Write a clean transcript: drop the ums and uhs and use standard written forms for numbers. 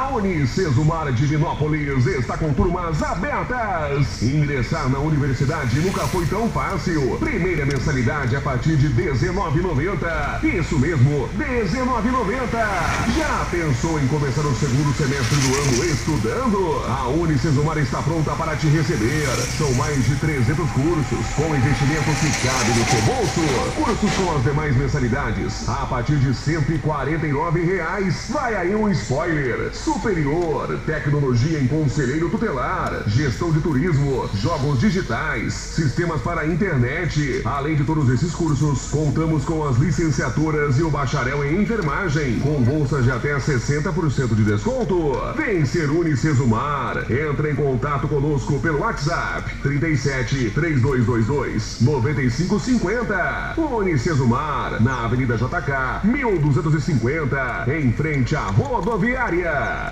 A Unicesumar Divinópolis está com turmas abertas. Ingressar na universidade nunca foi tão fácil. Primeira mensalidade a partir de R$19,90. Isso mesmo, R$19,90. Já pensou em começar o segundo semestre do ano estudando? A Unicesumar está pronta para te receber. São mais de 300 cursos com investimento que cabe no seu bolso. Cursos com as demais mensalidades a partir de R$149. Vai aí um spoiler. Superior, tecnologia em conselheiro tutelar, gestão de turismo, jogos digitais, sistemas para a internet. Além de todos esses cursos, contamos com as licenciaturas e o bacharel em enfermagem, com bolsas de até 60% de desconto. Vem ser Unicesumar. Entra em contato conosco pelo WhatsApp 37 3222 9550. Unicesumar, na Avenida JK 1250, em frente à rodoviária.